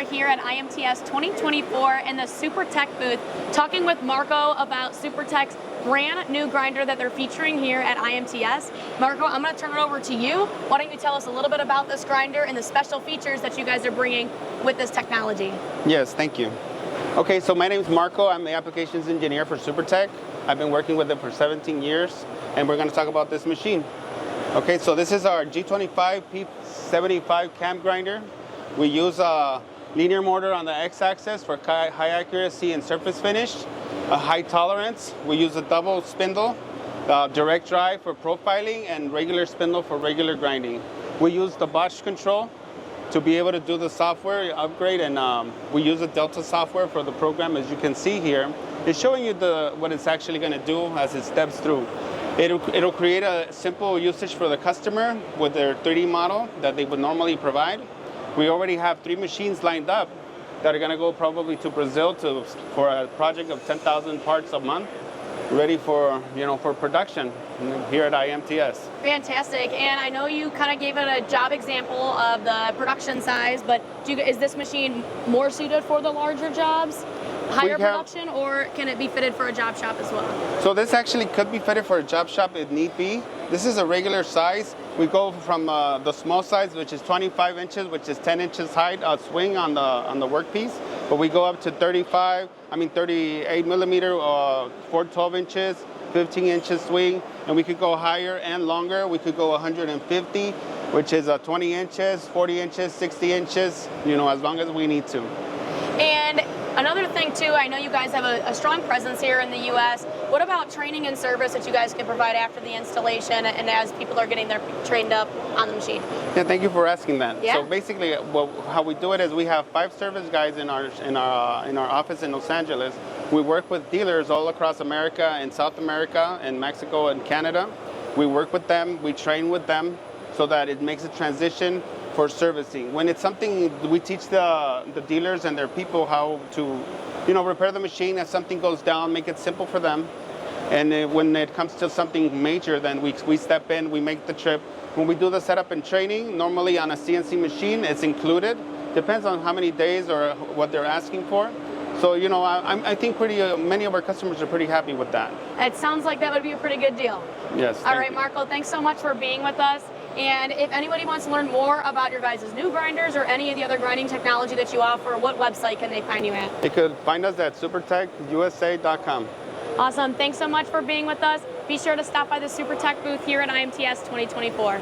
are here at IMTS 2024 in the Supertec booth, talking with Marco about Supertec's brand new grinder that they're featuring here at IMTS. Marco, I'm going to turn it over to you. Why don't you tell us a little bit about this grinder and the special features that you guys are bringing with this technology? Yes, thank you. Okay, so my name is Marco. I'm the applications engineer for Supertec. I've been working with them for 17 years, and we're going to talk about this machine. Okay, so this is our G25P-75CAM grinder. We use a linear motor on the x-axis for high accuracy and surface finish, a high tolerance. We use a double spindle, direct drive for profiling, and regular spindle for regular grinding. We use the Bosch control to be able to do the software upgrade, and we use the Delta software for the program. As you can see here, it's showing you what it's actually going to do as it steps through. It'll create a simple usage for the customer with their 3D model that they would normally provide. We already have 3 machines lined up that are going to go probably to Brazil for a project of 10,000 parts a month, ready for production here at IMTS. Fantastic. And I know you kind of gave it a job example of the production size, but is this machine more suited for the larger jobs, higher production, or can it be fitted for a job shop as well? So this actually could be fitted for a job shop if need be. This is a regular size. We go from the small size, which is 25 inches, which is 10 inches height swing on the workpiece, but we go up to 38 millimeter, 412 inches, 15 inches swing, and we could go higher and longer. We could go 150, which is 20 inches, 40 inches, 60 inches, as long as we need to. And another thing too, I know you guys have a strong presence here in the U.S. What about training and service that you guys can provide after the installation and as people are getting trained up on the machine? Yeah, thank you for asking that. Yeah. So basically, how we do it is we have 5 service guys in our office in Los Angeles. We work with dealers all across America and South America and Mexico and Canada. We work with them, we train with them so that it makes a transition for servicing. When it's something, we teach the dealers and their people how to, repair the machine. If something goes down, make it simple for them. And when it comes to something major, then we step in, we make the trip. When we do the setup and training, normally on a CNC machine, it's included. Depends on how many days or what they're asking for. So, I think many of our customers are pretty happy with that. It sounds like that would be a pretty good deal. Yes. All right, Marco, thanks so much for being with us. And if anybody wants to learn more about your guys' new grinders or any of the other grinding technology that you offer, what website can they find you at? They could find us at supertechusa.com. Awesome. Thanks so much for being with us. Be sure to stop by the Supertec booth here at IMTS 2024.